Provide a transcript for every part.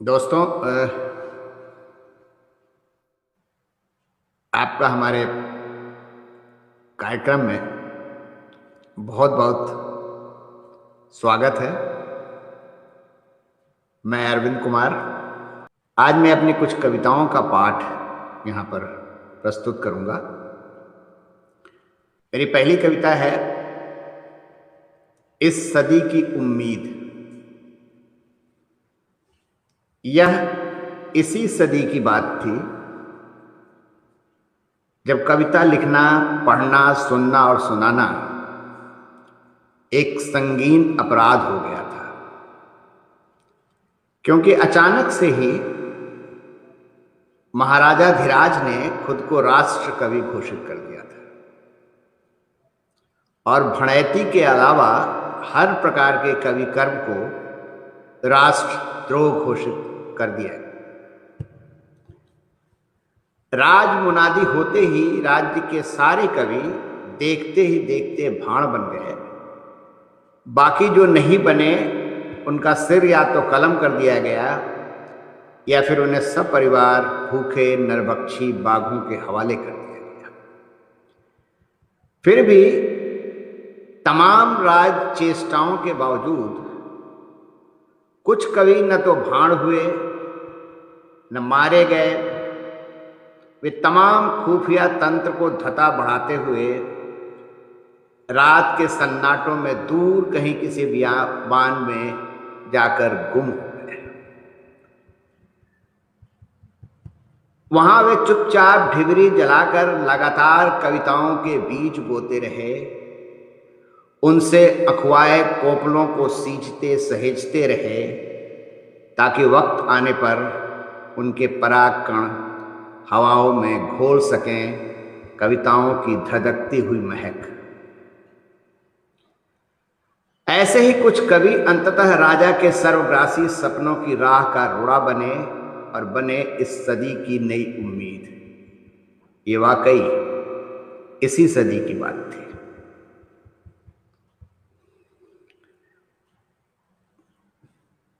दोस्तों, आपका हमारे कार्यक्रम में बहुत बहुत स्वागत है। मैं अरविंद कुमार। आज मैं अपनी कुछ कविताओं का पाठ यहाँ पर प्रस्तुत करूँगा। मेरी पहली कविता है इस सदी की उम्मीद। यह इसी सदी की बात थी जब कविता लिखना, पढ़ना, सुनना और सुनाना एक संगीन अपराध हो गया था, क्योंकि अचानक से ही महाराजा धीराज ने खुद को राष्ट्र कवि घोषित कर दिया था और भणैती के अलावा हर प्रकार के कवि कर्म को राष्ट्रद्रोह घोषित कर दिया। राज मुनादी होते ही राज्य के सारे कवि देखते ही देखते भाण बन गए। बाकी जो नहीं बने उनका सिर या तो कलम कर दिया गया या फिर उन्हें सब परिवार भूखे नरभक्षी बाघों के हवाले कर दिया गया। फिर भी तमाम राज चेष्टाओं के बावजूद कुछ कवि न तो भाण हुए न मारे गए। वे तमाम खुफिया तंत्र को धता बढ़ाते हुए रात के सन्नाटों में दूर कहीं किसी बियाबान में जाकर गुम हो गए। वहां वे चुपचाप ढिबरी जलाकर लगातार कविताओं के बीज बोते रहे, उनसे अखवाए कोपलों को सींचते सहेजते रहे, ताकि वक्त आने पर उनके पराग कण हवाओं में घोल सकें कविताओं की धधकती हुई महक। ऐसे ही कुछ कवि अंततः राजा के सर्वग्रासी सपनों की राह का रोड़ा बने और बने इस सदी की नई उम्मीद। ये वाकई इसी सदी की बात थी।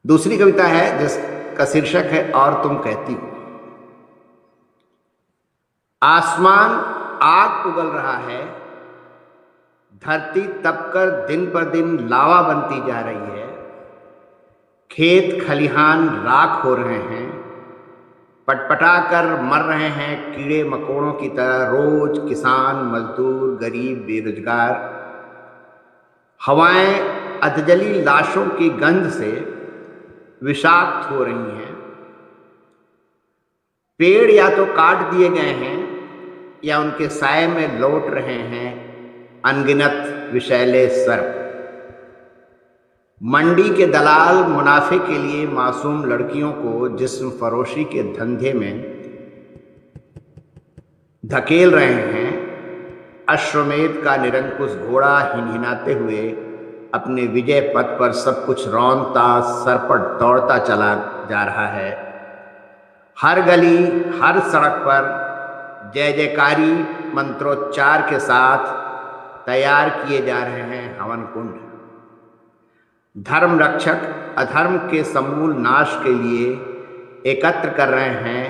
दूसरी कविता है जिसका शीर्षक है और तुम कहती हो। आसमान आग उगल रहा है, धरती तपकर दिन पर दिन लावा बनती जा रही है, खेत खलिहान राख हो रहे हैं, पटपटा कर मर रहे हैं कीड़े मकोड़ों की तरह रोज किसान, मजदूर, गरीब, बेरोजगार। हवाएं अधजली लाशों की गंध से विषाक्त हो रही हैं। पेड़ या तो काट दिए गए हैं या उनके साए में लौट रहे हैं अनगिनत विषैले सर्प। मंडी के दलाल मुनाफे के लिए मासूम लड़कियों को जिस्म फरोशी के धंधे में धकेल रहे हैं। अश्वमेध का निरंकुश घोड़ा हिनहिनाते हुए अपने विजय पथ पर सब कुछ रौंदता सरपट दौड़ता चला जा रहा है। हर गली, हर सड़क पर जय जयकारी मंत्रोच्चार के साथ तैयार किए जा रहे हैं हवन कुंड। धर्म रक्षक अधर्म के समूल नाश के लिए एकत्र कर रहे हैं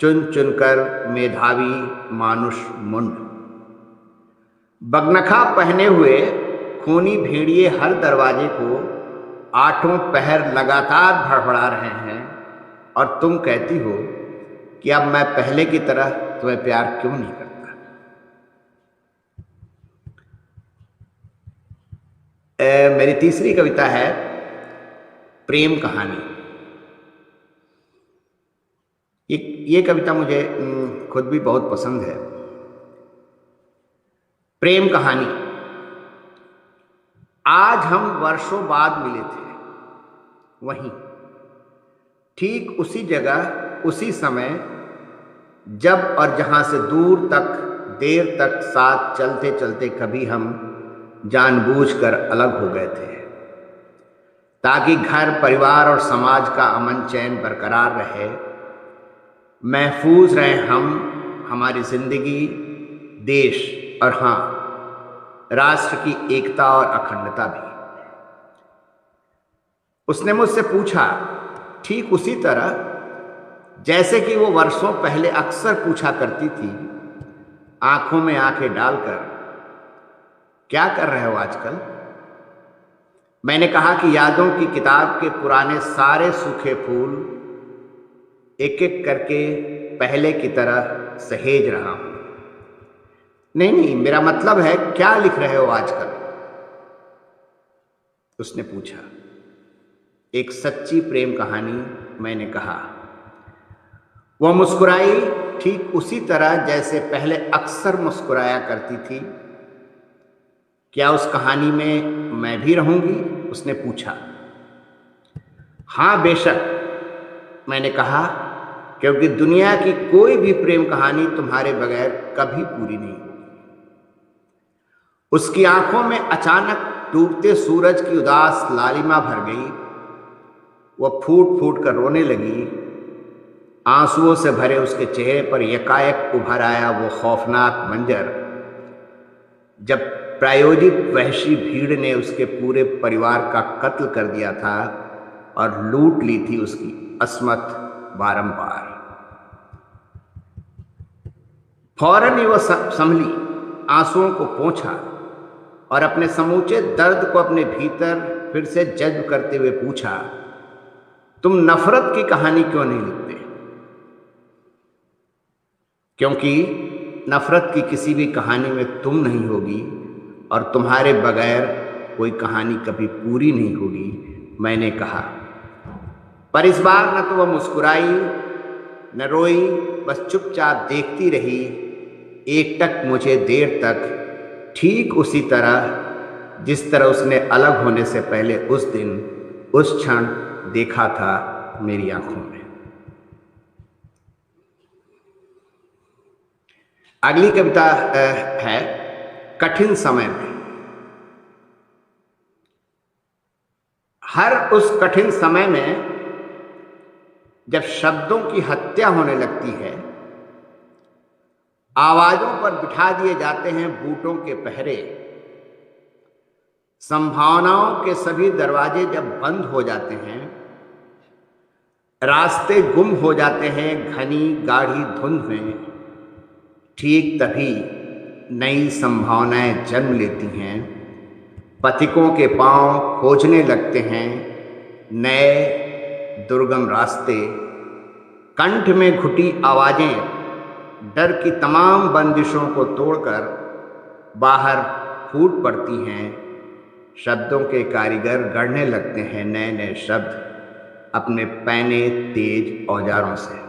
चुन चुनकर मेधावी मानुष मुंड। बगनखा पहने हुए खूनी भेड़िए हर दरवाजे को आठों पहर लगातार भड़बड़ा रहे हैं और तुम कहती हो कि अब मैं पहले की तरह तुम्हें प्यार क्यों नहीं करता। मेरी तीसरी कविता है प्रेम कहानी। ये कविता मुझे खुद भी बहुत पसंद है। प्रेम कहानी। आज हम वर्षों बाद मिले थे, वहीं ठीक उसी जगह उसी समय जब और जहां से दूर तक देर तक साथ चलते चलते कभी हम जानबूझकर अलग हो गए थे, ताकि घर परिवार और समाज का अमन चैन बरकरार रहे, महफूज रहे हम, हमारी जिंदगी, देश और हाँ, राष्ट्र की एकता और अखंडता भी। उसने मुझसे पूछा ठीक उसी तरह जैसे कि वो वर्षों पहले अक्सर पूछा करती थी, आंखों में आंखें डालकर, क्या कर रहे हो आजकल? मैंने कहा कि यादों की किताब के पुराने सारे सूखे फूल एक एक करके पहले की तरह सहेज रहा हूं। नहीं नहीं, मेरा मतलब है क्या लिख रहे हो आजकल? उसने पूछा। एक सच्ची प्रेम कहानी, मैंने कहा। वह मुस्कुराई, ठीक उसी तरह जैसे पहले अक्सर मुस्कुराया करती थी। क्या उस कहानी में मैं भी रहूंगी? उसने पूछा। हाँ बेशक, मैंने कहा, क्योंकि दुनिया की कोई भी प्रेम कहानी तुम्हारे बगैर कभी पूरी नहीं होगी। उसकी आंखों में अचानक डूबते सूरज की उदास लालिमा भर गई। वह फूट फूट कर रोने लगी। आंसुओं से भरे उसके चेहरे पर यकायक उभर आया वो खौफनाक मंजर, जब प्रायोजित वहशी भीड़ ने उसके पूरे परिवार का कत्ल कर दिया था और लूट ली थी उसकी अस्मत बारंबार। फौरन ही वह संभली, आंसुओं को पोंछा और अपने समूचे दर्द को अपने भीतर फिर से जज्ब करते हुए पूछा, तुम नफरत की कहानी क्यों नहीं लिखते? क्योंकि नफरत की किसी भी कहानी में तुम नहीं होगी और तुम्हारे बगैर कोई कहानी कभी पूरी नहीं होगी, मैंने कहा। पर इस बार न तो वह मुस्कुराई न रोई, बस चुपचाप देखती रही, एकटक मुझे देर तक, ठीक उसी तरह जिस तरह उसने अलग होने से पहले उस दिन, उस क्षण देखा था मेरी आंखों में। अगली कविता है कठिन समय में। हर उस कठिन समय में जब शब्दों की हत्या होने लगती है, आवाजों पर बिठा दिए जाते हैं बूटों के पहरे, संभावनाओं के सभी दरवाजे जब बंद हो जाते हैं, रास्ते गुम हो जाते हैं घनी गाढ़ी धुंध में, ठीक तभी नई संभावनाएं जन्म लेती हैं। पथिकों के पांव खोजने लगते हैं नए दुर्गम रास्ते। कंठ में घुटी आवाजें डर की तमाम बंदिशों को तोड़कर बाहर फूट पड़ती हैं। शब्दों के कारीगर गढ़ने लगते हैं नए नए शब्द अपने पैने तेज औजारों से।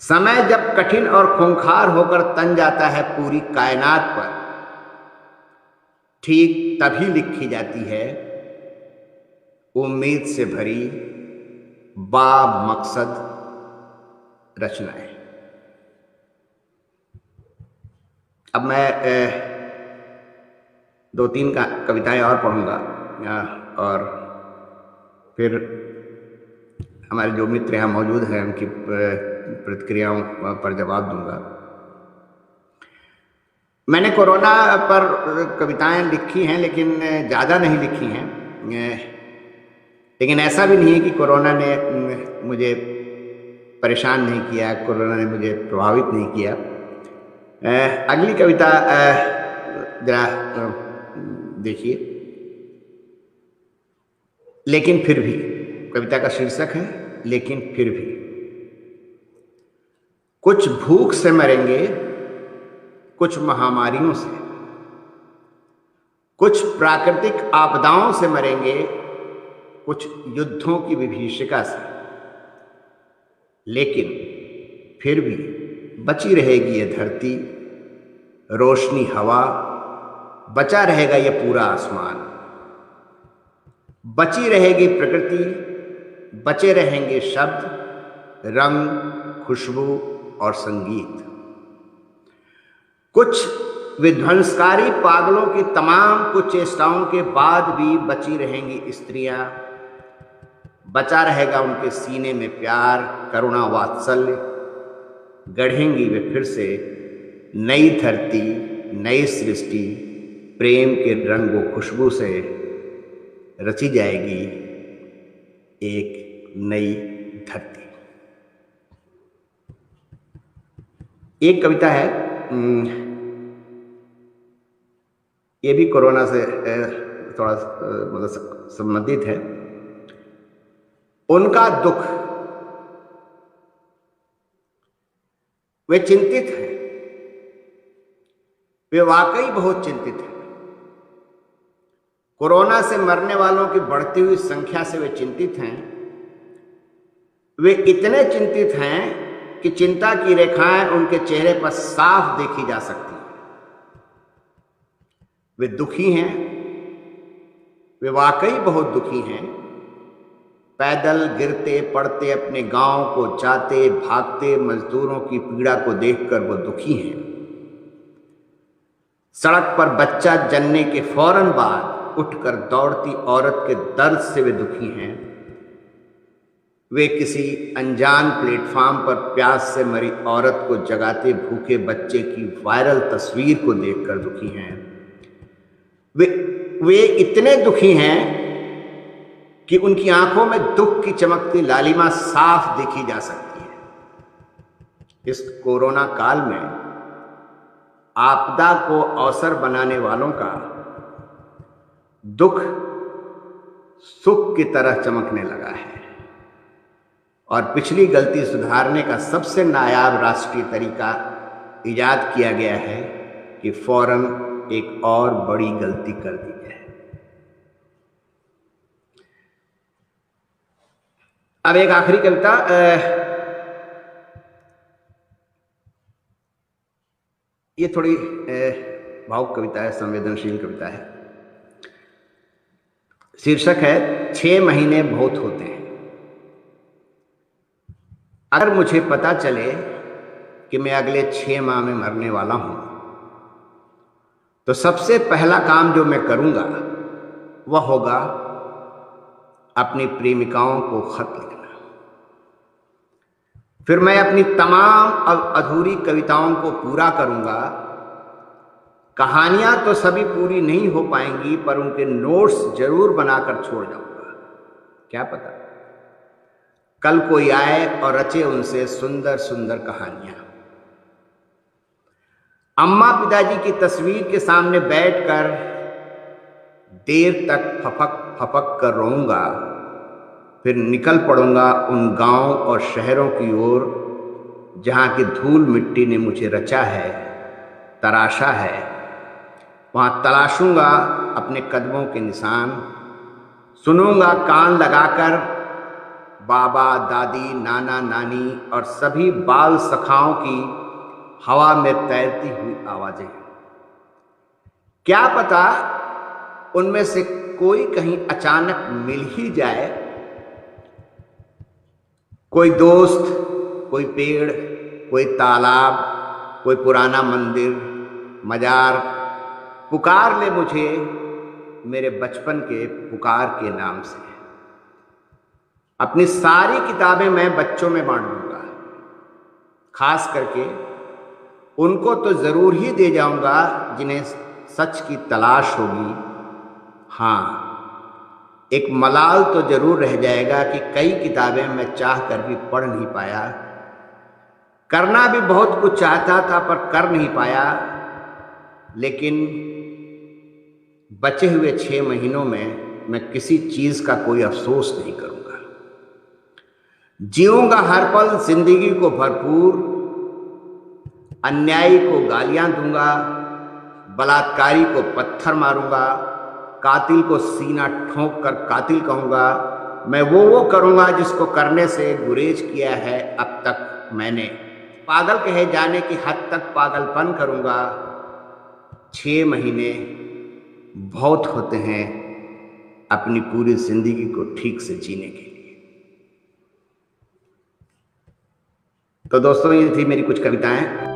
समय जब कठिन और खूंखार होकर तन जाता है पूरी कायनात पर, ठीक तभी लिखी जाती है उम्मीद से भरी बामकसद रचनाएं। अब मैं दो तीन कविताएं और पढ़ूंगा और फिर हमारे जो मित्र यहाँ मौजूद हैं उनकी प्रतिक्रियाओं पर जवाब दूंगा। मैंने कोरोना पर कविताएं लिखी हैं, लेकिन ज़्यादा नहीं लिखी हैं। लेकिन ऐसा भी नहीं है कि कोरोना ने मुझे परेशान नहीं किया, कोरोना ने मुझे प्रभावित नहीं किया। अगली कविता जरा देखिए। लेकिन फिर भी, कविता का शीर्षक है लेकिन फिर भी। कुछ भूख से मरेंगे, कुछ महामारियों से, कुछ प्राकृतिक आपदाओं से मरेंगे, कुछ युद्धों की विभीषिका से, लेकिन फिर भी बची रहेगी ये धरती, रोशनी हवा, बचा रहेगा ये पूरा आसमान, बची रहेगी प्रकृति, बचे रहेंगे शब्द, रंग, खुशबू और संगीत। कुछ विध्वंसकारी पागलों की तमाम कुछ चेष्टाओं के बाद भी बची रहेंगी स्त्रियां, बचा रहेगा उनके सीने में प्यार, करुणा, वात्सल्य। गढ़ेंगी वे फिर से नई धरती, नई सृष्टि, प्रेम के रंग व खुशबू से रची जाएगी एक नई धरती। एक कविता है, ये भी कोरोना से थोड़ा मतलब संबंधित है। उनका दुख, वे चिंतित हैं, वे वाकई बहुत चिंतित हैं। कोरोना से मरने वालों की बढ़ती हुई संख्या से वे चिंतित हैं। वे इतने चिंतित हैं कि चिंता की रेखाएं उनके चेहरे पर साफ देखी जा सकती हैं। वे दुखी हैं, वे वाकई बहुत दुखी हैं। पैदल गिरते पड़ते अपने गांव को जाते भागते मजदूरों की पीड़ा को देखकर वो दुखी हैं। सड़क पर बच्चा जनने के फौरन बाद उठकर दौड़ती औरत के दर्द से वे दुखी हैं। वे किसी अनजान प्लेटफॉर्म पर प्यास से मरी औरत को जगाते भूखे बच्चे की वायरल तस्वीर को देखकर दुखी हैं। वे इतने दुखी हैं कि उनकी आंखों में दुख की चमकती लालिमा साफ देखी जा सकती है। इस कोरोना काल में आपदा को अवसर बनाने वालों का दुख सुख की तरह चमकने लगा है और पिछली गलती सुधारने का सबसे नायाब राष्ट्रीय तरीका इजाद किया गया है कि फौरन एक और बड़ी गलती कर दी जाए। अब एक आखिरी कविता, ये थोड़ी भावुक कविता है, संवेदनशील कविता है। शीर्षक है 6 महीने बहुत होते हैं। अगर मुझे पता चले कि मैं अगले 6 माह में मरने वाला हूं, तो सबसे पहला काम जो मैं करूंगा वह होगा अपनी प्रेमिकाओं को खत लिखना। फिर मैं अपनी तमाम अधूरी कविताओं को पूरा करूंगा। कहानियां तो सभी पूरी नहीं हो पाएंगी, पर उनके नोट्स जरूर बनाकर छोड़ जाऊंगा। क्या पता कल कोई आए और रचे उनसे सुंदर सुंदर कहानियां। अम्मा पिताजी की तस्वीर के सामने बैठकर देर तक फपक फपक कर रोऊंगा। फिर निकल पड़ूंगा उन गांव और शहरों की ओर जहां की धूल मिट्टी ने मुझे रचा है, तराशा है। वहां तलाशूंगा अपने कदमों के निशान। सुनूंगा कान लगाकर बाबा दादी नाना नानी और सभी बाल सखाओं की हवा में तैरती हुई आवाजें। क्या पता उनमें से कोई कहीं अचानक मिल ही जाए। कोई दोस्त, कोई पेड़, कोई तालाब, कोई पुराना मंदिर, मजार पुकार ले मुझे मेरे बचपन के पुकार के नाम से। अपनी सारी किताबें मैं बच्चों में बांट दूंगा। खास करके उनको तो जरूर ही दे जाऊंगा जिन्हें सच की तलाश होगी। हाँ, एक मलाल तो जरूर रह जाएगा कि कई किताबें मैं चाह कर भी पढ़ नहीं पाया। करना भी बहुत कुछ चाहता था पर कर नहीं पाया। लेकिन बचे हुए 6 महीनों में मैं किसी चीज का कोई अफसोस नहीं करूंगा। जीऊंगा हर पल जिंदगी को भरपूर। अन्यायी को गालियां दूंगा, बलात्कारी को पत्थर मारूंगा, कातिल को सीना ठोंक कर कातिल कहूंगा। मैं वो करूंगा जिसको करने से गुरेज किया है अब तक मैंने। पागल कहे जाने की हद तक पागलपन करूंगा। 6 महीने बहुत होते हैं अपनी पूरी जिंदगी को ठीक से जीने के लिए। तो दोस्तों, ये थी मेरी कुछ कविताएं।